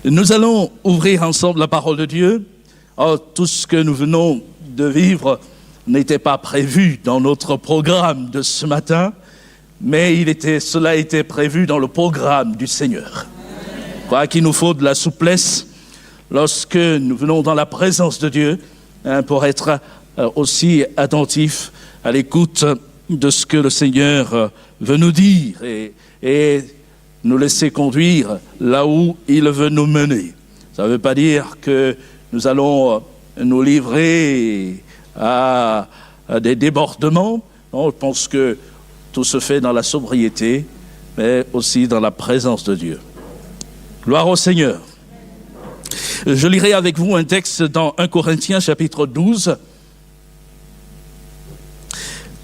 Nous allons ouvrir ensemble la parole de Dieu. Oh, tout ce que nous venons de vivre n'était pas prévu dans notre programme de ce matin, mais cela était prévu dans le programme du Seigneur. Je crois qu'il nous faut de la souplesse lorsque nous venons dans la présence de Dieu pour être aussi attentifs à l'écoute de ce que le Seigneur veut nous dire et nous laisser conduire là où il veut nous mener. Ça ne veut pas dire que nous allons nous livrer à des débordements. Non, je pense que tout se fait dans la sobriété, mais aussi dans la présence de Dieu. Gloire au Seigneur. Je lirai avec vous un texte dans 1 Corinthiens chapitre 12,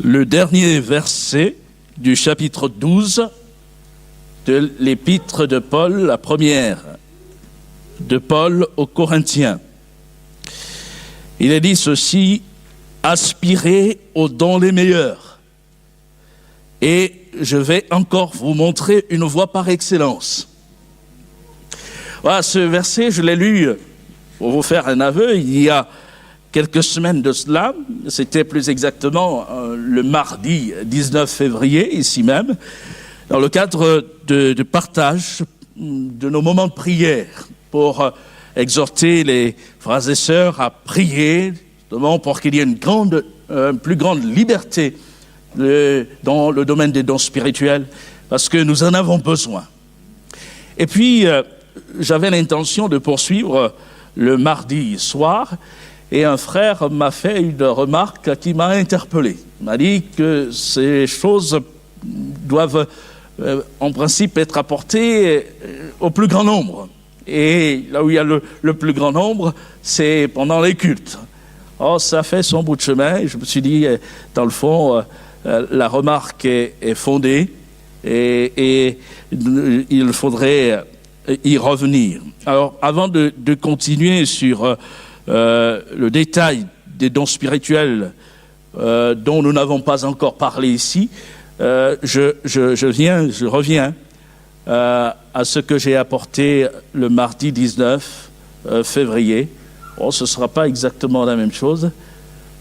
le dernier verset du chapitre 12 de l'épître de Paul, la première de Paul aux Corinthiens. Il est dit ceci: aspirez aux dons les meilleurs. Et je vais encore vous montrer une voie par excellence. Voilà, ce verset, je l'ai lu, pour vous faire un aveu, il y a quelques semaines de cela. C'était plus exactement le mardi 19 février, ici même, dans le cadre de partage de nos moments de prière, pour exhorter les frères et sœurs à prier, justement pour qu'il y ait une plus grande liberté dans le domaine des dons spirituels, parce que nous en avons besoin. Et puis, j'avais l'intention de poursuivre le mardi soir, et un frère m'a fait une remarque qui m'a interpellé. Il m'a dit que ces choses doivent, en principe, être apportées au plus grand nombre. Et là où il y a le plus grand nombre, c'est pendant les cultes. Oh, ça fait son bout de chemin, et je me suis dit, dans le fond, la remarque est fondée, et il faudrait y revenir. Alors, avant de continuer sur le détail des dons spirituels dont nous n'avons pas encore parlé ici, je reviens à ce que j'ai apporté le mardi 19 février. Bon, ce ne sera pas exactement la même chose,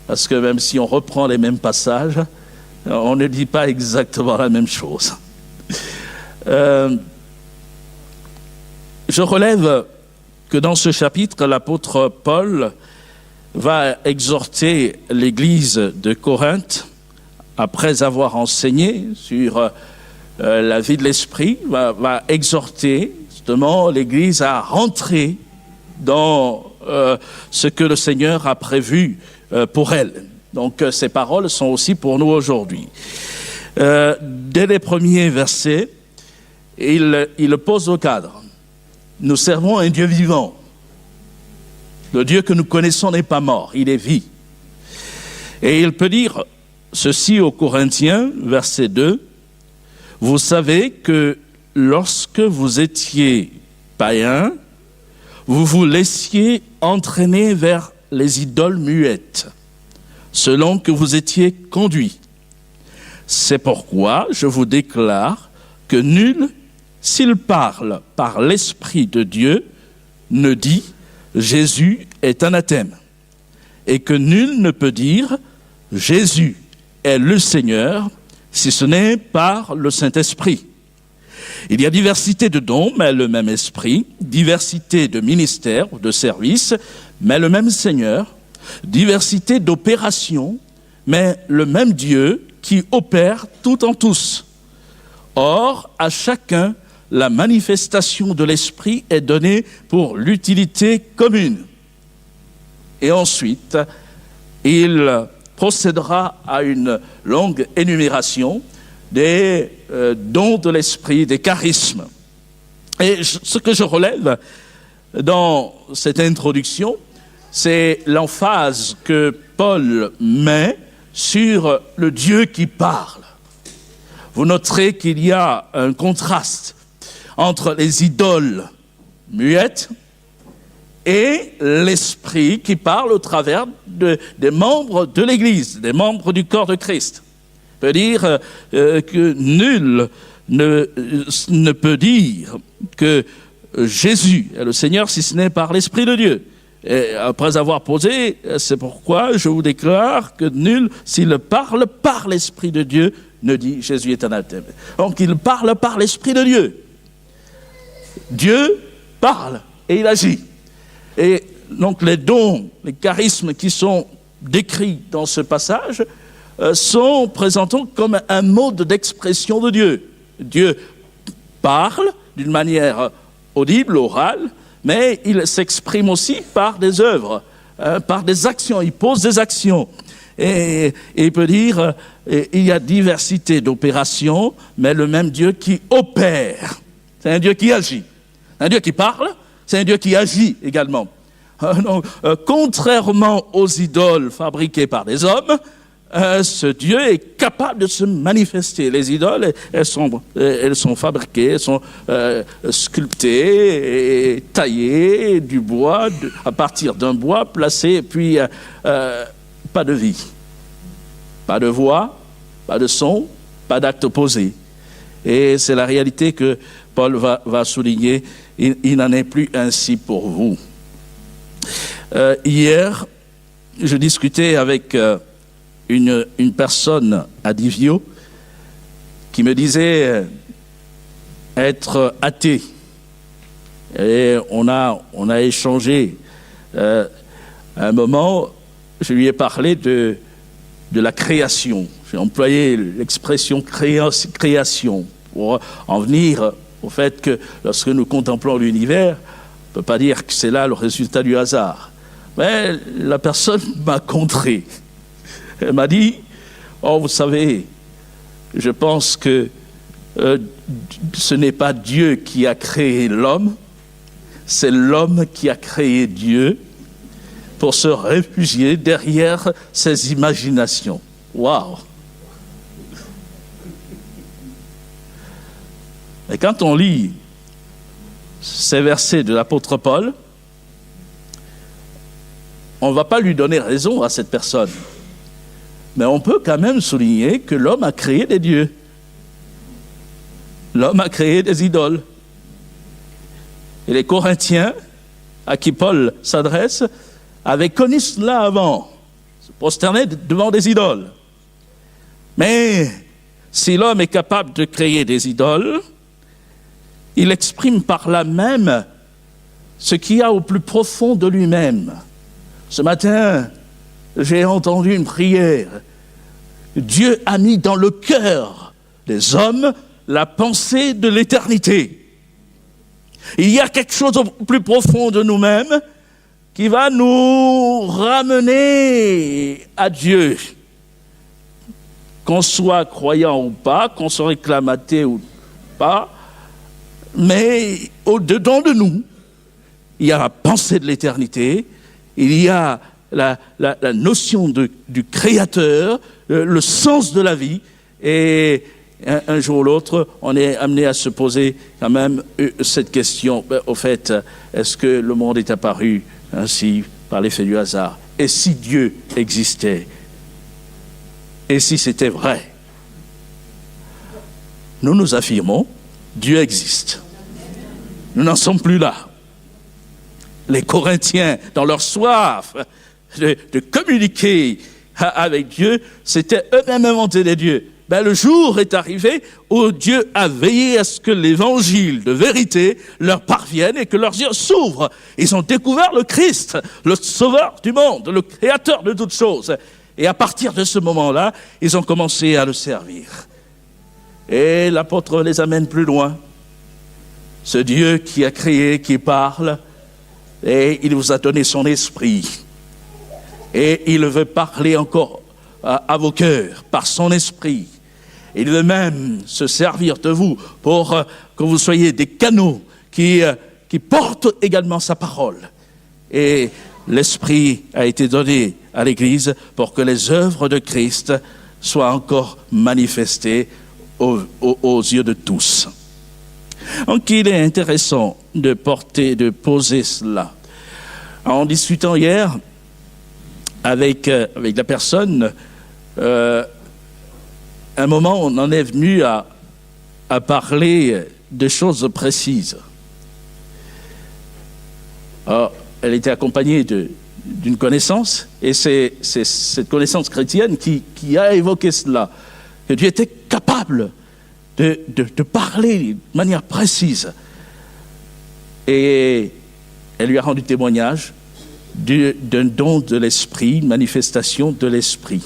parce que même si on reprend les mêmes passages, on ne dit pas exactement la même chose. Je relève que dans ce chapitre, l'apôtre Paul va exhorter l'Église de Corinthe, après avoir enseigné sur la vie de l'esprit, va exhorter justement l'Église à rentrer dans ce que le Seigneur a prévu pour elle. Donc ces paroles sont aussi pour nous aujourd'hui. Dès les premiers versets, il pose au cadre. Nous servons un Dieu vivant. Le Dieu que nous connaissons n'est pas mort, il est vie. Et il peut dire ceci aux Corinthiens, verset 2, « Vous savez que lorsque vous étiez païens, vous vous laissiez entraîner vers les idoles muettes, selon que vous étiez conduits. C'est pourquoi je vous déclare que nul, s'il parle par l'Esprit de Dieu, ne dit « Jésus est anathème » et que nul ne peut dire « Jésus est le Seigneur » si ce n'est par le Saint-Esprit. Il y a diversité de dons, mais le même Esprit, diversité de ministères ou de services, mais le même Seigneur, diversité d'opérations, mais le même Dieu qui opère tout en tous. Or, à chacun, la manifestation de l'Esprit est donnée pour l'utilité commune. Et ensuite, il procédera à une longue énumération des dons de l'Esprit, des charismes. Et ce que je relève dans cette introduction, c'est l'emphase que Paul met sur le Dieu qui parle. Vous noterez qu'il y a un contraste entre les idoles muettes et l'Esprit qui parle au travers des membres de l'Église, des membres du corps de Christ. Ça veut dire que nul ne peut dire que Jésus est le Seigneur si ce n'est par l'Esprit de Dieu. Et après avoir posé, c'est pourquoi je vous déclare que nul, s'il parle par l'Esprit de Dieu, ne dit Jésus est anathème. Donc il parle par l'Esprit de Dieu. Dieu parle et il agit. Et donc les dons, les charismes qui sont décrits dans ce passage sont présentés comme un mode d'expression de Dieu. Dieu parle d'une manière audible, orale, mais il s'exprime aussi par des œuvres, par des actions. Il pose des actions. Et il peut dire, il y a diversité d'opérations, mais le même Dieu qui opère. C'est un Dieu qui agit. Un Dieu qui parle, c'est un Dieu qui agit également. Donc, contrairement aux idoles fabriquées par des hommes, ce Dieu est capable de se manifester. Les idoles, elles sont fabriquées, elles sont sculptées et taillées du bois, à partir d'un bois placé, et puis pas de vie, pas de voix, pas de son, pas d'acte posé. Et c'est la réalité que Paul va souligner. Il n'en est plus ainsi pour vous. Hier, je discutais avec une personne à Divio qui me disait être athée. Et on a échangé. À un moment, je lui ai parlé de la création. J'ai employé l'expression création pour en venir au fait que lorsque nous contemplons l'univers, on ne peut pas dire que c'est là le résultat du hasard. Mais la personne m'a contré. Elle m'a dit, oh, vous savez, je pense que ce n'est pas Dieu qui a créé l'homme, c'est l'homme qui a créé Dieu pour se réfugier derrière ses imaginations. Waouh! Et quand on lit ces versets de l'apôtre Paul, on ne va pas lui donner raison à cette personne. Mais on peut quand même souligner que l'homme a créé des dieux. L'homme a créé des idoles. Et les Corinthiens, à qui Paul s'adresse, avaient connu cela avant, se prosterner devant des idoles. Mais si l'homme est capable de créer des idoles, il exprime par là même ce qu'il y a au plus profond de lui-même. Ce matin, j'ai entendu une prière. Dieu a mis dans le cœur des hommes la pensée de l'éternité. Il y a quelque chose au plus profond de nous-mêmes qui va nous ramener à Dieu. Qu'on soit croyant ou pas, qu'on soit réclamaté ou pas, mais au-dedans de nous, il y a la pensée de l'éternité, il y a la notion du Créateur, le sens de la vie, et un jour ou l'autre, on est amené à se poser quand même cette question. Au fait, est-ce que le monde est apparu ainsi par l'effet du hasard? Et si Dieu existait? Et si c'était vrai? Nous affirmons, Dieu existe. Nous n'en sommes plus là. Les Corinthiens, dans leur soif de communiquer avec Dieu, c'était eux-mêmes inventer des dieux. Le jour est arrivé où Dieu a veillé à ce que l'évangile de vérité leur parvienne et que leurs yeux s'ouvrent. Ils ont découvert le Christ, le sauveur du monde, le créateur de toutes choses. Et à partir de ce moment-là, ils ont commencé à le servir. Et l'apôtre les amène plus loin. Ce Dieu qui a créé, qui parle, et il vous a donné son esprit. Et il veut parler encore à vos cœurs par son esprit. Il veut même se servir de vous pour que vous soyez des canaux qui portent également sa parole. Et l'esprit a été donné à l'Église pour que les œuvres de Christ soient encore manifestées aux yeux de tous. Donc il est intéressant de poser cela. En discutant hier avec la personne, un moment on en est venu à parler de choses précises. Alors, elle était accompagnée d'une connaissance, et c'est cette connaissance chrétienne qui a évoqué cela, que Dieu était capable de parler de manière précise. Et elle lui a rendu témoignage d'un don de l'esprit, une manifestation de l'esprit.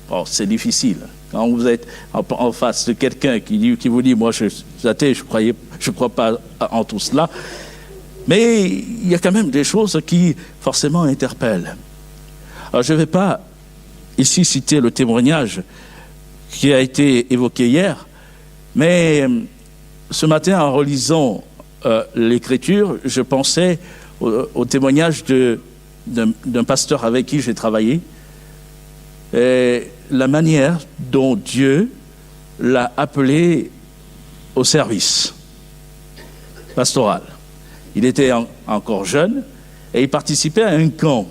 Bon, c'est difficile. Quand vous êtes en face de quelqu'un qui vous dit « Moi, je suis athée, je crois pas en tout cela », mais il y a quand même des choses qui, forcément, interpellent. Alors, je ne vais pas ici citer le témoignage qui a été évoqué hier, mais ce matin, en relisant l'Écriture, je pensais au témoignage d'un pasteur avec qui j'ai travaillé, et la manière dont Dieu l'a appelé au service pastoral. Il était encore jeune et il participait à un camp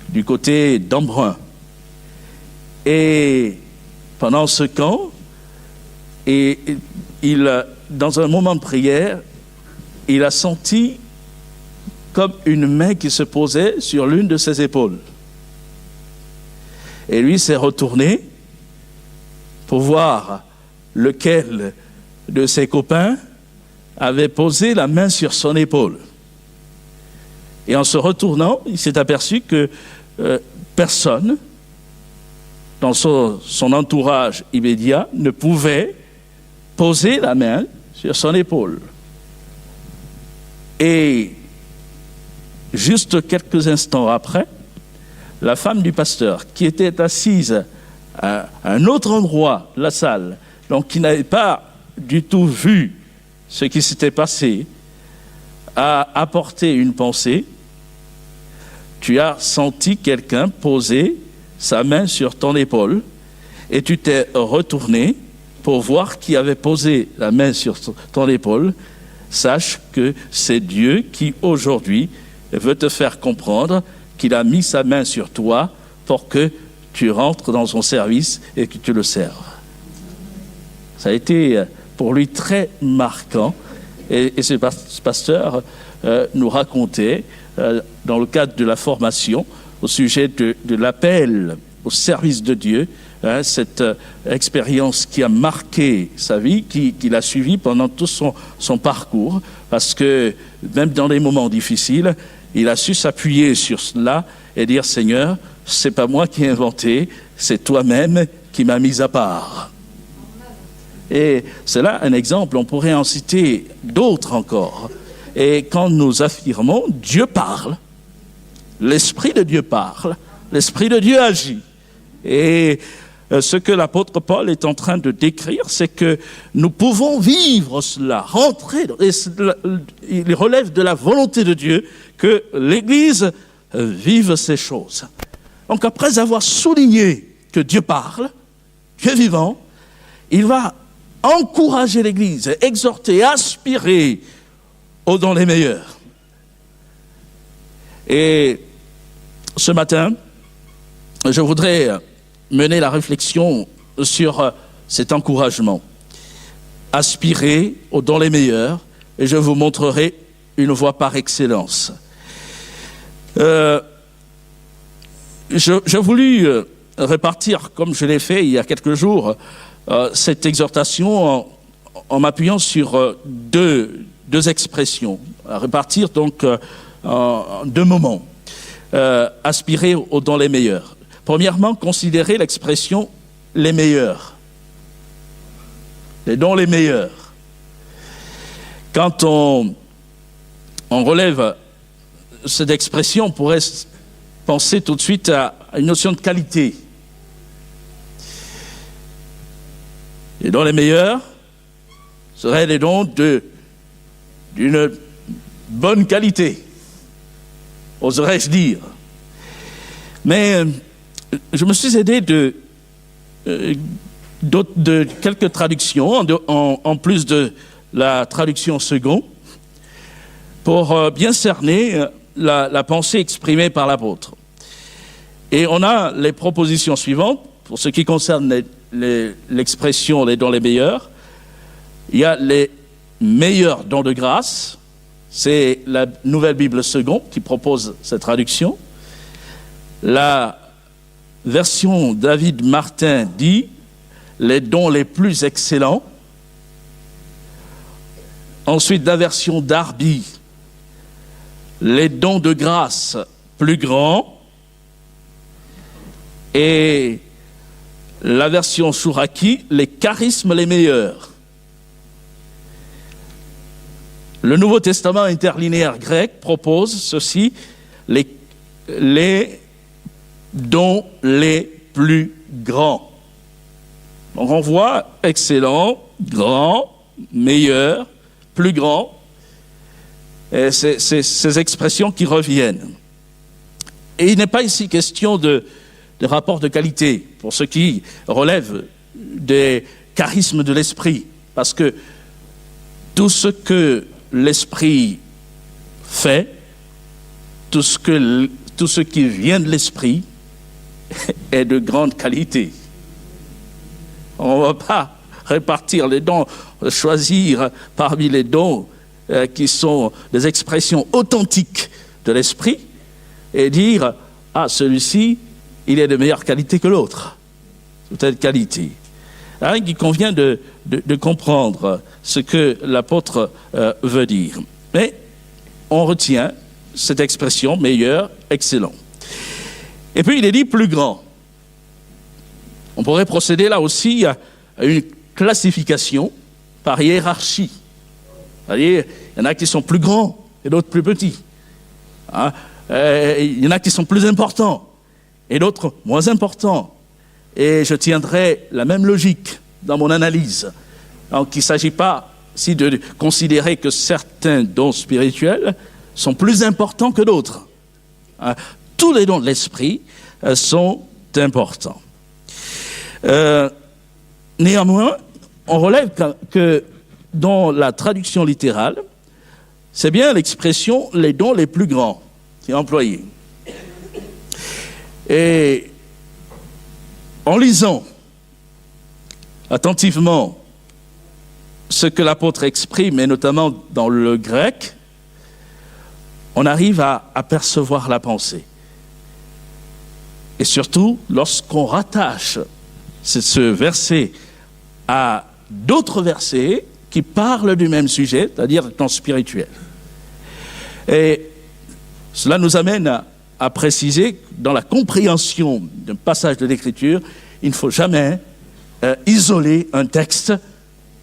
du côté d'Embrun. Et pendant ce camp, dans un moment de prière, il a senti comme une main qui se posait sur l'une de ses épaules. Et lui s'est retourné pour voir lequel de ses copains avait posé la main sur son épaule. Et en se retournant, il s'est aperçu que personne dans son entourage immédiat ne pouvait poser la main sur son épaule. Et juste quelques instants après, la femme du pasteur, qui était assise à un autre endroit de la salle, donc qui n'avait pas du tout vu ce qui s'était passé, a apporté une pensée. Tu as senti quelqu'un poser sa main sur ton épaule et tu t'es retourné pour voir qui avait posé la main sur ton épaule. Sache que c'est Dieu qui aujourd'hui veut te faire comprendre qu'il a mis sa main sur toi pour que tu rentres dans son service et que tu le serves. Ça a été pour lui très marquant. Et ce pasteur nous racontait, dans le cadre de la formation, au sujet de l'appel au service de Dieu, cette expérience qui a marqué sa vie, qu'il a suivie pendant tout son parcours, parce que même dans les moments difficiles, il a su s'appuyer sur cela et dire « Seigneur, c'est pas moi qui ai inventé, c'est toi-même qui m'as mis à part. » Et c'est là un exemple, on pourrait en citer d'autres encore. Et quand nous affirmons « Dieu parle », l'Esprit de Dieu parle, l'Esprit de Dieu agit. Et ce que l'apôtre Paul est en train de décrire, c'est que nous pouvons vivre cela, rentrer, et il relève de la volonté de Dieu que l'Église vive ces choses. Donc après avoir souligné que Dieu parle, Dieu est vivant, il va encourager l'Église, exhorter, aspirer aux dons les meilleurs. Et ce matin, je voudrais mener la réflexion sur cet encouragement. Aspirer aux dons les meilleurs, et je vous montrerai une voie par excellence. J'ai voulu répartir, comme je l'ai fait il y a quelques jours, cette exhortation en m'appuyant sur deux expressions, à répartir donc en deux moments. Aspirer aux dons les meilleurs. Premièrement, considérer l'expression « les meilleurs ». Les dons les meilleurs. Quand on relève cette expression, on pourrait penser tout de suite à une notion de qualité. Les dons les meilleurs seraient les dons d'une bonne qualité, oserais-je dire. Mais je me suis aidé de quelques traductions, en plus de la traduction seconde, pour bien cerner la pensée exprimée par l'apôtre. Et on a les propositions suivantes, pour ce qui concerne l'expression « les dons les meilleurs », il y a les meilleurs dons de grâce, C'est la Nouvelle Bible Seconde qui propose cette traduction. La version David Martin dit les dons les plus excellents. Ensuite, la version Darby, les dons de grâce plus grands. Et la version Chouraki, les charismes les meilleurs. Le Nouveau Testament interlinéaire grec propose ceci, les dont les plus grands. Donc on voit excellent, grand, meilleur, plus grand, et ces expressions qui reviennent. Et il n'est pas ici question de rapport de qualité pour ce qui relève des charismes de l'esprit, parce que tout ce que l'esprit fait, tout ce qui vient de l'esprit est de grande qualité. On ne va pas répartir les dons, choisir parmi les dons qui sont des expressions authentiques de l'esprit et dire « Ah, celui-ci, il est de meilleure qualité que l'autre. » De telle qualité. Alors, il convient de comprendre ce que l'apôtre veut dire. Mais on retient cette expression « meilleur, excellent ». Et puis il est dit « plus grand ». On pourrait procéder là aussi à une classification par hiérarchie. C'est-à-dire, il y en a qui sont plus grands et d'autres plus petits. Hein? Il y en a qui sont plus importants et d'autres moins importants. Et je tiendrai la même logique dans mon analyse. Donc il ne s'agit pas ici de considérer que certains dons spirituels sont plus importants que d'autres. Hein? Tous les dons de l'esprit sont importants. Néanmoins, on relève que dans la traduction littérale, c'est bien l'expression « les dons les plus grands » qui est employée. Et en lisant attentivement ce que l'apôtre exprime, et notamment dans le grec, on arrive à apercevoir la pensée. Et surtout, lorsqu'on rattache ce verset à d'autres versets qui parlent du même sujet, c'est-à-dire le temps spirituel. Et cela nous amène à préciser que dans la compréhension d'un passage de l'Écriture, il ne faut jamais isoler un texte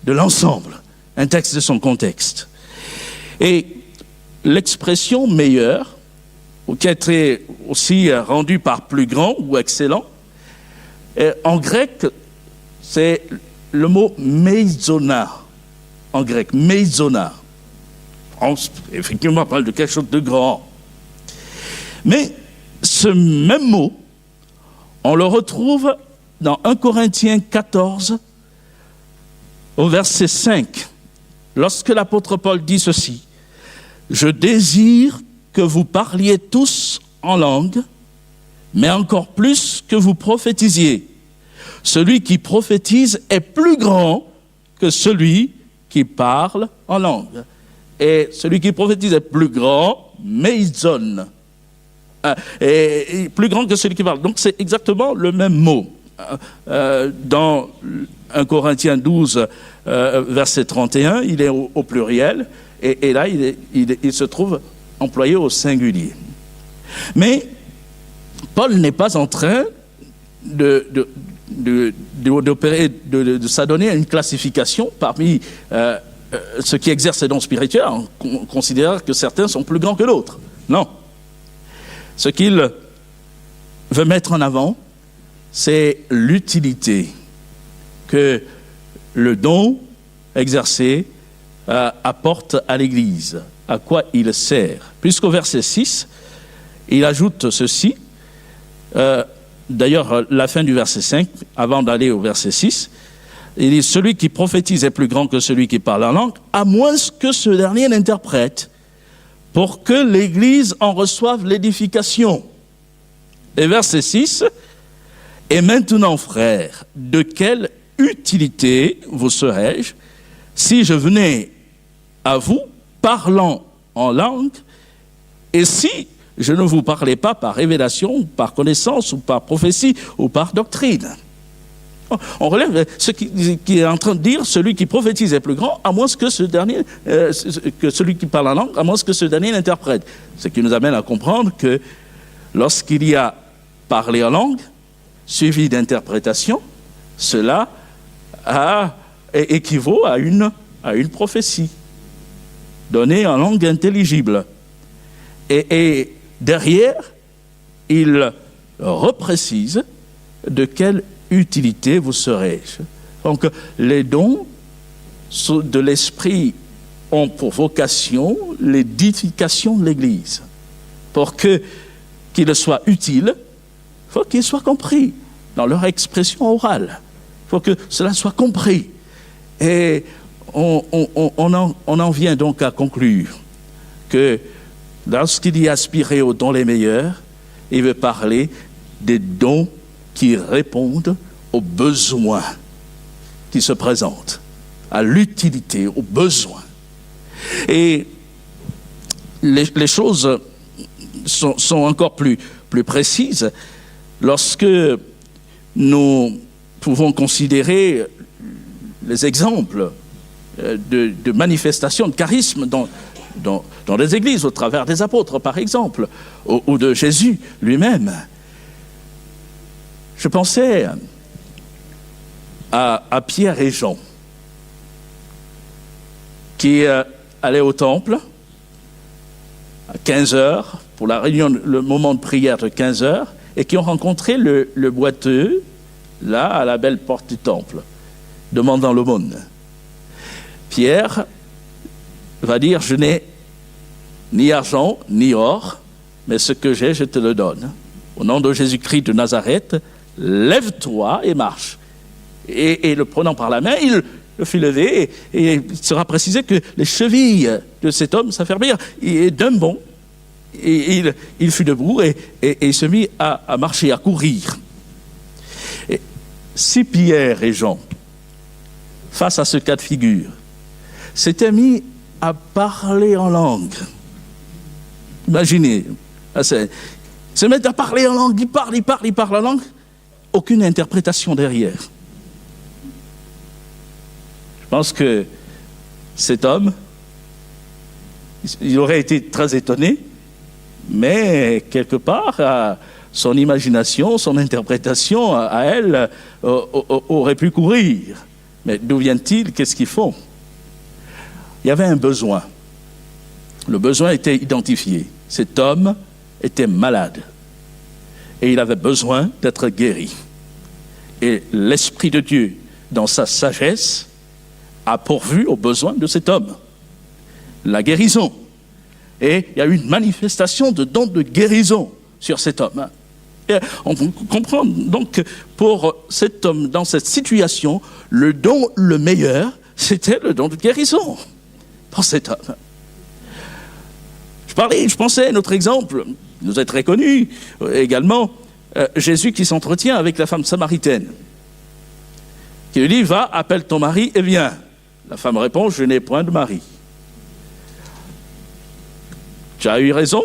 de l'ensemble, un texte de son contexte. Et l'expression « meilleur », qui a été aussi rendue par « plus grand » ou « excellent », en grec, c'est le mot « meizona », en grec, « meizona ». Effectivement, on parle de quelque chose de grand. Mais ce même mot, on le retrouve dans 1 Corinthiens 14, au verset 5, lorsque l'apôtre Paul dit ceci: « Je désire que vous parliez tous en langue, mais encore plus que vous prophétisiez. Celui qui prophétise est plus grand que celui qui parle en langue. » Et celui qui prophétise est plus grand, meizon. Et plus grand que celui qui parle. Donc c'est exactement le même mot. Dans 1 Corinthiens 12, verset 31, il est au pluriel, et là il se trouve employé au singulier. Mais Paul n'est pas en train d'opérer, de s'adonner à une classification parmi ceux qui exercent ces dons spirituels, on considère que certains sont plus grands que d'autres. Non. Ce qu'il veut mettre en avant, c'est l'utilité que le don exercé apporte à l'Église, à quoi il sert. Puisqu'au verset 6, il ajoute ceci, d'ailleurs la fin du verset 5, avant d'aller au verset 6, il dit « Celui qui prophétise est plus grand que celui qui parle en langue, à moins que ce dernier n'interprète, pour que l'Église en reçoive l'édification. » Et verset 6, « Et maintenant, frères, de quelle utilité vous serais-je si je venais à vous parlant en langue, et si je ne vous parlais pas par révélation, ou par connaissance, ou par prophétie, ou par doctrine. On relève ce qui est en train de dire, celui qui prophétise est plus grand, à moins que ce dernier, que celui qui parle en langue, à moins que ce dernier l'interprète. Ce qui nous amène à comprendre que lorsqu'il y a parlé en langue, suivi d'interprétation, cela équivaut à une prophétie, donnée en langue intelligible. Et derrière, il reprécise de quelle utilité vous serais-je. Donc, les dons de l'Esprit ont pour vocation l'édification de l'Église. Pour qu'ils soient utiles, il faut qu'ils soient compris dans leur expression orale. Il faut que cela soit compris. Et on en vient donc à conclure que lorsqu'il y a aspiré aux dons les meilleurs, il veut parler des dons qui répondent aux besoins qui se présentent, à l'utilité, aux besoins. Et les choses sont encore plus précises lorsque nous pouvons considérer les exemples de manifestations de charisme dans les églises, au travers des apôtres, par exemple, ou de Jésus lui-même. Je pensais à Pierre et Jean, qui allaient au temple à 15 heures, pour la réunion, le moment de prière de 15 heures, et qui ont rencontré le boiteux, là, à la belle porte du temple, demandant l'aumône. Pierre va dire, je n'ai ni argent, ni or, mais ce que j'ai, je te le donne. Au nom de Jésus-Christ de Nazareth, lève-toi et marche. Et le prenant par la main, il le fit lever, et il sera précisé que les chevilles de cet homme s'affermirent, et d'un bond, et il fut debout, et il se mit à marcher, à courir. Et si Pierre et Jean, face à ce cas de figure, s'étaient mis à parler en langue, imaginez, se mettre à parler en langue, il parle en langue, aucune interprétation derrière. Je pense que cet homme, il aurait été très étonné, mais quelque part, son imagination, son interprétation à elle aurait pu courir. Mais d'où viennent-ils? Qu'est-ce qu'ils font? Il y avait un besoin. Le besoin était identifié. Cet homme était malade et il avait besoin d'être guéri. Et l'Esprit de Dieu, dans sa sagesse, a pourvu aux besoins de cet homme. La guérison. Et il y a eu une manifestation de don de guérison sur cet homme. Et on comprend donc que pour cet homme, dans cette situation, le don le meilleur, c'était le don de guérison pour cet homme. Je pensais à notre exemple, il nous est très connu également, Jésus qui s'entretient avec la femme samaritaine, qui lui dit, va, appelle ton mari et viens. La femme répond, je n'ai point de mari. Tu as eu raison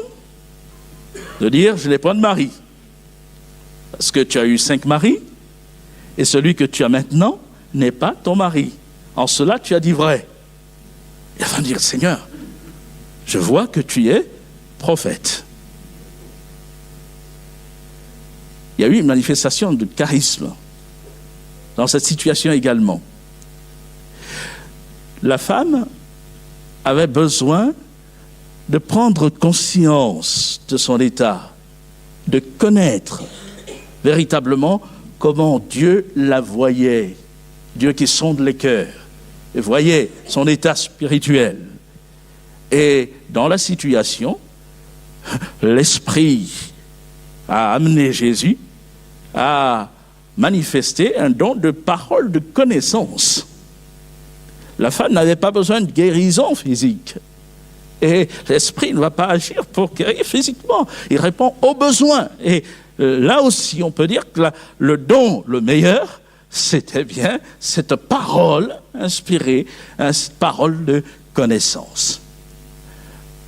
de dire, je n'ai point de mari. Parce que tu as eu 5 maris, et celui que tu as maintenant n'est pas ton mari. En cela, tu as dit vrai. Et elle va dire, Seigneur, je vois que tu es prophète. Il y a eu une manifestation de charisme dans cette situation également. La femme avait besoin de prendre conscience de son état, de connaître véritablement comment Dieu la voyait, Dieu qui sonde les cœurs, et voyait son état spirituel. Et dans la situation, l'Esprit a amené Jésus à manifester un don de parole de connaissance. La femme n'avait pas besoin de guérison physique. Et l'Esprit ne va pas agir pour guérir physiquement. Il répond aux besoins. Et là aussi, on peut dire que le don, le meilleur, c'était bien cette parole inspirée, cette parole de connaissance.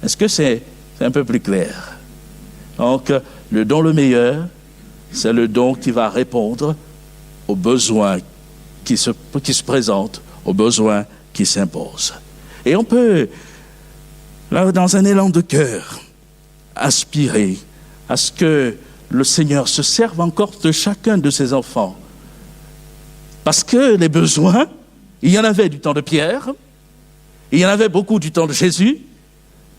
Est-ce que c'est un peu plus clair? Donc, le don le meilleur, c'est le don qui va répondre aux besoins qui se présentent, aux besoins qui s'imposent. Et on peut, là, dans un élan de cœur, aspirer à ce que le Seigneur se serve encore de chacun de ses enfants. Parce que les besoins, il y en avait du temps de Pierre, il y en avait beaucoup du temps de Jésus,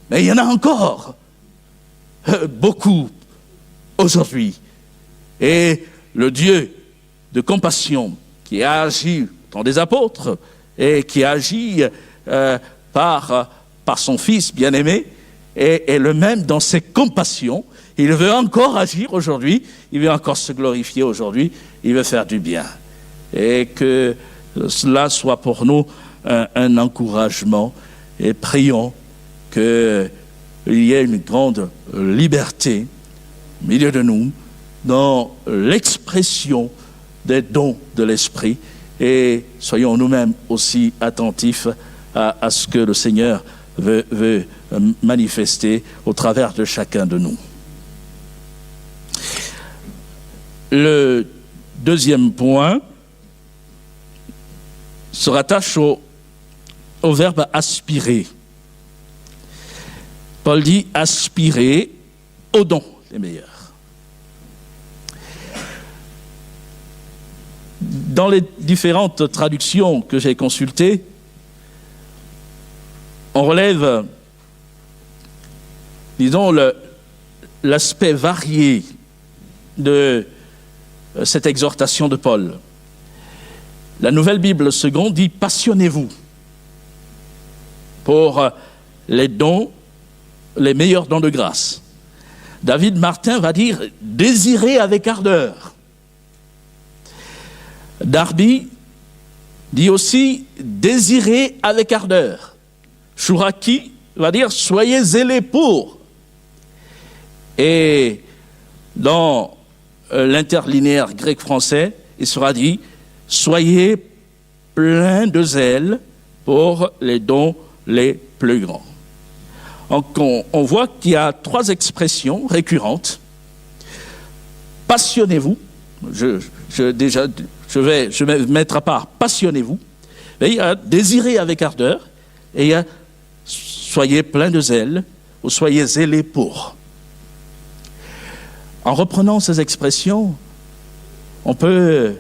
mais il y en a encore beaucoup aujourd'hui. Et le Dieu de compassion qui a agi au temps des apôtres et qui a agi par son Fils bien-aimé est le même dans ses compassions. Il veut encore agir aujourd'hui, il veut encore se glorifier aujourd'hui, il veut faire du bien. Et que cela soit pour nous un encouragement. Et prions qu'il y ait une grande liberté au milieu de nous dans l'expression des dons de l'Esprit. Et soyons nous-mêmes aussi attentifs à ce que le Seigneur veut manifester au travers de chacun de nous. Le deuxième point se rattache au verbe aspirer. Paul dit aspirer aux dons les meilleurs. Dans les différentes traductions que j'ai consultées, on relève, disons, l'aspect varié de cette exhortation de Paul. La Nouvelle Bible seconde dit « Passionnez-vous » pour les dons, les meilleurs dons de grâce. David Martin va dire « Désirez avec ardeur ». Darby dit aussi « Désirez avec ardeur ». Chouraki va dire « Soyez zélés pour ». Et dans l'interlinéaire grec-français, il sera dit « Soyez pleins de zèle pour les dons les plus grands ». Donc on voit qu'il y a trois expressions récurrentes. Passionnez-vous, je vais mettre à part passionnez-vous. Et il y a désirez avec ardeur et il y a soyez pleins de zèle ou soyez zélés pour. En reprenant ces expressions, on peut,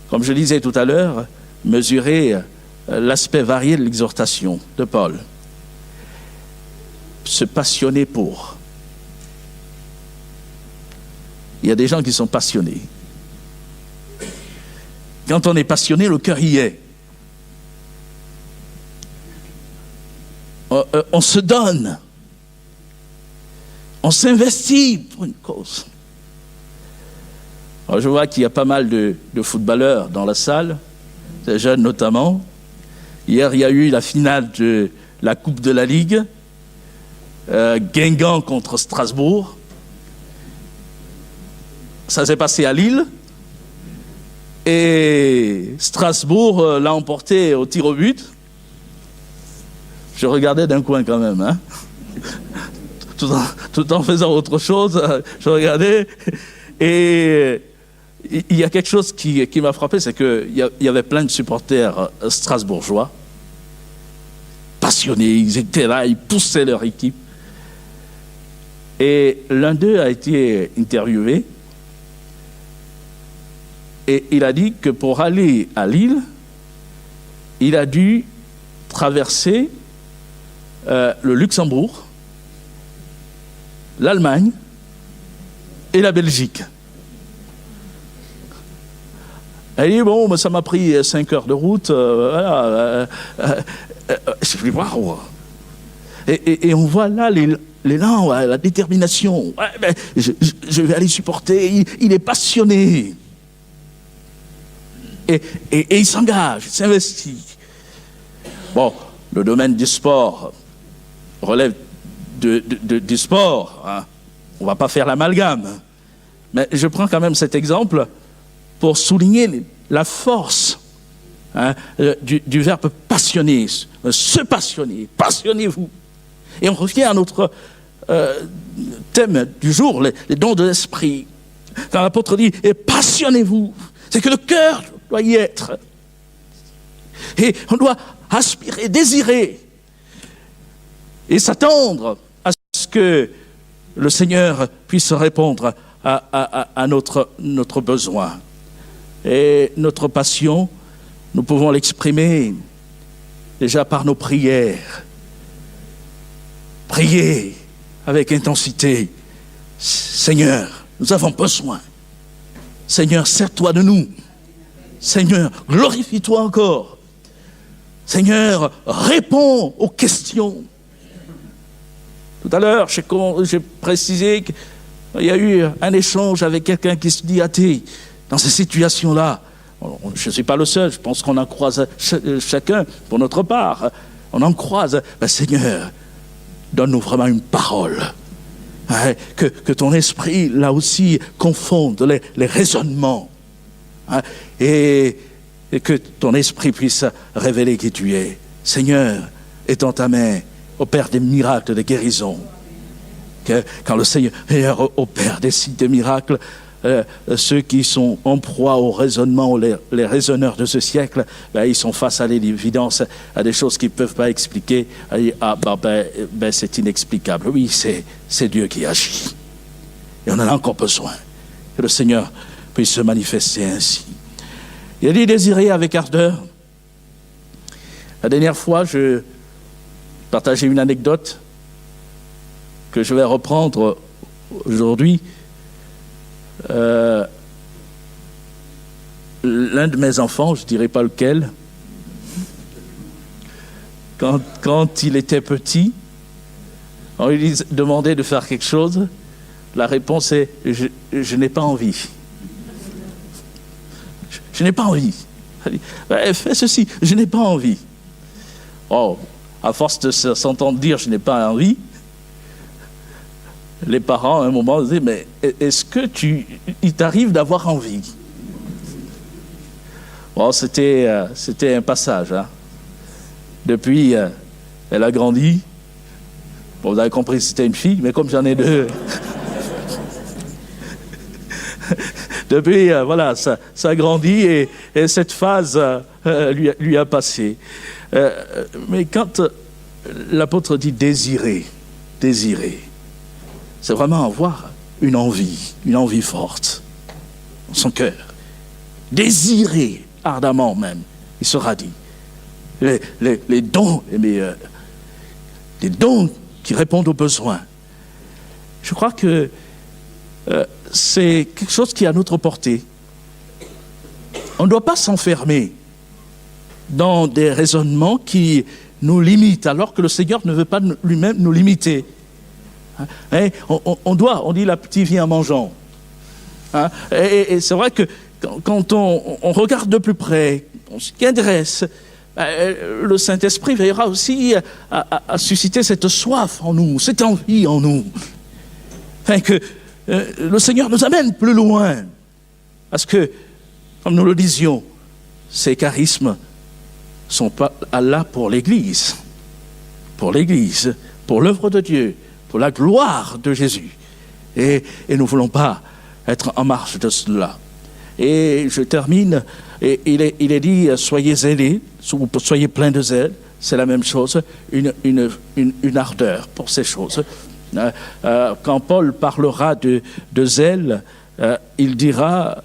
comme je disais tout à l'heure, mesurer l'aspect varié de l'exhortation de Paul. Se passionner pour. Il y a des gens qui sont passionnés. Quand on est passionné, le cœur y est. On se donne. On s'investit pour une cause. Alors je vois qu'il y a pas mal de footballeurs dans la salle, des jeunes notamment. Hier, il y a eu la finale de la Coupe de la Ligue, Guingamp contre Strasbourg. Ça s'est passé à Lille. Et Strasbourg l'a emporté au tir au but. Je regardais d'un coin quand même, hein. Tout en faisant autre chose, je regardais. Et il y a quelque chose qui m'a frappé, c'est qu'il y avait plein de supporters strasbourgeois, passionnés, ils étaient là, ils poussaient leur équipe. Et l'un d'eux a été interviewé, et il a dit que pour aller à Lille, il a dû traverser le Luxembourg, l'Allemagne et la Belgique. Elle dit, bon, ça m'a pris 5 heures de route. Voilà, je me dis, waouh! Et on voit là l'élan, la détermination. Ouais, ben, je vais aller supporter. Il est passionné. Et il s'engage, il s'investit. Bon, le domaine du sport relève du sport. Hein. On ne va pas faire l'amalgame. Mais je prends quand même cet exemple pour souligner la force du verbe passionner, se passionner, passionnez-vous. Et on revient à notre thème du jour, les dons de l'esprit. Quand l'apôtre dit « Et passionnez-vous », c'est que le cœur doit y être. Et on doit aspirer, désirer et s'attendre à ce que le Seigneur puisse répondre à notre besoin. Et notre passion, nous pouvons l'exprimer déjà par nos prières. Prier avec intensité. Seigneur, nous avons besoin. Seigneur, sers-toi de nous. Seigneur, glorifie-toi encore. Seigneur, réponds aux questions. Tout à l'heure, j'ai précisé qu'il y a eu un échange avec quelqu'un qui se dit athée. Dans ces situations-là, je ne suis pas le seul, je pense qu'on en croise chacun pour notre part. On en croise. Seigneur, donne-nous vraiment une parole. Hein, que ton esprit, là aussi, confonde les raisonnements. Hein, et que ton esprit puisse révéler qui tu es. Seigneur, étends ta main, opère des miracles, des guérisons. Quand le Seigneur opère des signes, des miracles, ceux qui sont en proie au raisonnement, les raisonneurs de ce siècle, ils sont face à l'évidence, à des choses qu'ils ne peuvent pas expliquer. C'est inexplicable. Oui, c'est Dieu qui agit. Et on en a encore besoin. Que le Seigneur puisse se manifester ainsi. Il a dit désirer avec ardeur. La dernière fois, je partageais une anecdote que je vais reprendre aujourd'hui. L'un de mes enfants, je ne dirai pas lequel, quand il était petit, on lui demandait de faire quelque chose, la réponse est « je n'ai pas envie ». Je n'ai pas envie. Fais ceci, je n'ai pas envie. Oh, à force de s'entendre dire je n'ai pas envie, les parents à un moment disaient mais est-ce que il t'arrive d'avoir envie? Bon, c'était un passage. Hein. Depuis, elle a grandi. Bon, vous avez compris, c'était une fille, mais comme j'en ai deux. Depuis, voilà, ça a grandi et cette phase lui a passé. Mais quand l'apôtre dit désirer, c'est vraiment avoir une envie forte dans son cœur. Désirer ardemment même, il sera dit. Les dons les meilleurs, les dons qui répondent aux besoins. Je crois que c'est quelque chose qui est à notre portée. On ne doit pas s'enfermer dans des raisonnements qui nous limitent, alors que le Seigneur ne veut pas lui-même nous limiter. Hein? On dit l'appétit vient en mangeant. Hein? Et c'est vrai que quand on regarde de plus près, on s'y intéresse, le Saint-Esprit veillera aussi à susciter cette soif en nous, cette envie en nous. Enfin, que le Seigneur nous amène plus loin. Parce que, comme nous le disions, ces charismes sont pas là pour l'Église, pour l'œuvre de Dieu, pour la gloire de Jésus. Et nous ne voulons pas être en marge de cela. Et je termine, et il est dit, soyez zélés, soyez pleins de zèle, c'est la même chose, une ardeur pour ces choses. Quand Paul parlera de zèle, il dira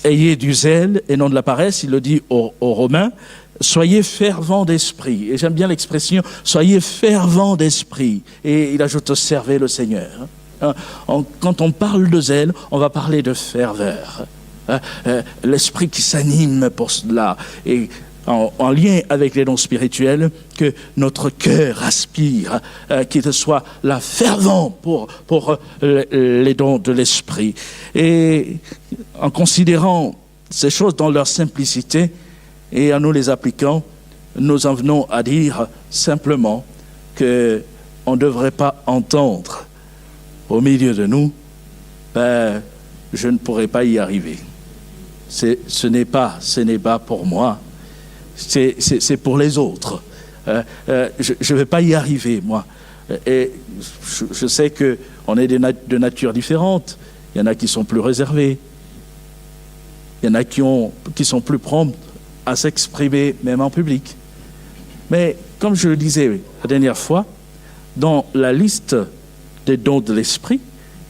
ayez du zèle et non de la paresse. Il le dit aux Romains, soyez fervents d'esprit. Et j'aime bien l'expression soyez fervents d'esprit. Et il ajoute servez le Seigneur. Quand on parle de zèle, on va parler de ferveur. L'esprit qui s'anime pour cela. Et en lien avec les dons spirituels, que notre cœur aspire, qu'il soit là fervent pour les dons de l'esprit. Et en considérant ces choses dans leur simplicité et en nous les appliquant, nous en venons à dire simplement qu'on ne devrait pas entendre au milieu de nous, je ne pourrai pas y arriver. Ce n'est pas pour moi. C'est pour les autres. Je ne vais pas y arriver, moi. Et je sais qu'on est de nature différente. Il y en a qui sont plus réservés. Il y en a qui sont plus prompts à s'exprimer, même en public. Mais comme je le disais la dernière fois, dans la liste des dons de l'esprit,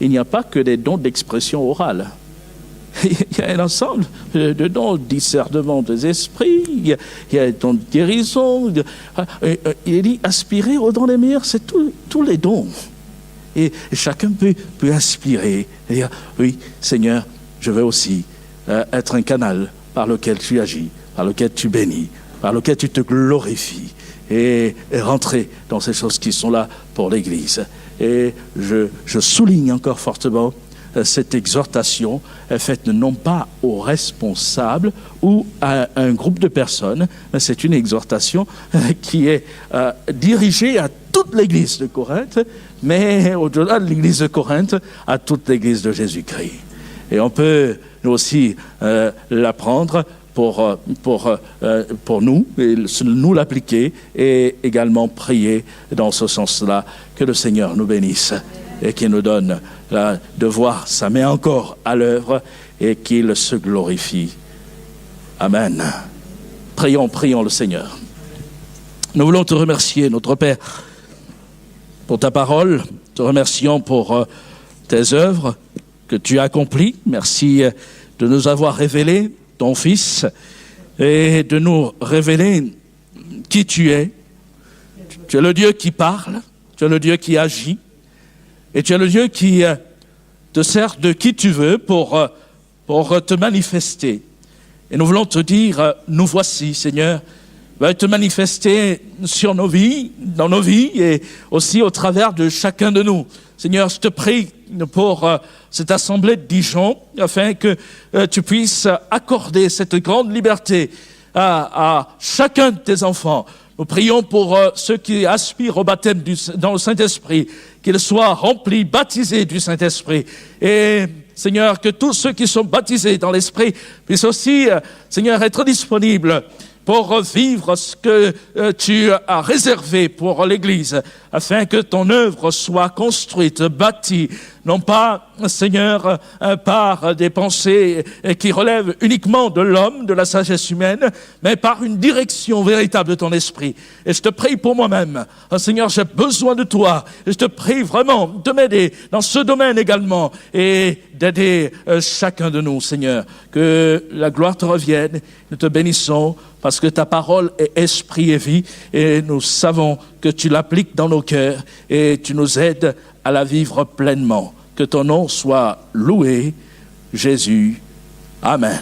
il n'y a pas que des dons d'expression orale. Il y a un ensemble de dons, discernement des esprits, il y a des dons de guérison. Il dit aspirer aux dons les meilleurs, c'est tous les dons. Et chacun peut aspirer et dire oui, Seigneur, je veux aussi être un canal par lequel tu agis, par lequel tu bénis, par lequel tu te glorifies et rentrer dans ces choses qui sont là pour l'Église. Et je souligne encore fortement cette exhortation est faite non pas aux responsables ou à un groupe de personnes, mais c'est une exhortation qui est dirigée à toute l'Église de Corinthe, mais au-delà de l'Église de Corinthe, à toute l'Église de Jésus-Christ. Et on peut, nous aussi, l'apprendre pour nous, et nous l'appliquer et également prier dans ce sens-là, que le Seigneur nous bénisse et qu'il nous donne de voir sa main encore à l'œuvre et qu'il se glorifie. Amen. Prions le Seigneur. Nous voulons te remercier, notre Père, pour ta parole. Te remercions pour tes œuvres que tu as accomplies. Merci de nous avoir révélé ton Fils et de nous révéler qui tu es. Tu es le Dieu qui parle, tu es le Dieu qui agit, et tu es le Dieu qui te sert de qui tu veux pour te manifester. Et nous voulons te dire, nous voici, Seigneur, va te manifester sur nos vies, dans nos vies, et aussi au travers de chacun de nous. Seigneur, je te prie pour cette assemblée de Dijon, afin que tu puisses accorder cette grande liberté à chacun de tes enfants. Nous prions pour ceux qui aspirent au baptême dans le Saint-Esprit, qu'ils soient remplis, baptisés du Saint-Esprit. Et Seigneur, que tous ceux qui sont baptisés dans l'Esprit puissent aussi, Seigneur, être disponibles pour vivre ce que tu as réservé pour l'Église, afin que ton œuvre soit construite, bâtie, non pas, Seigneur, par des pensées qui relèvent uniquement de l'homme, de la sagesse humaine, mais par une direction véritable de ton esprit. Et je te prie pour moi-même, Seigneur, j'ai besoin de toi, et je te prie vraiment de m'aider dans ce domaine également, et d'aider chacun de nous, Seigneur, que la gloire te revienne. Nous te bénissons, parce que ta parole est esprit et vie, et nous savons que tu l'appliques dans nos cœurs, et tu nous aides à la vivre pleinement. Que ton nom soit loué, Jésus. Amen.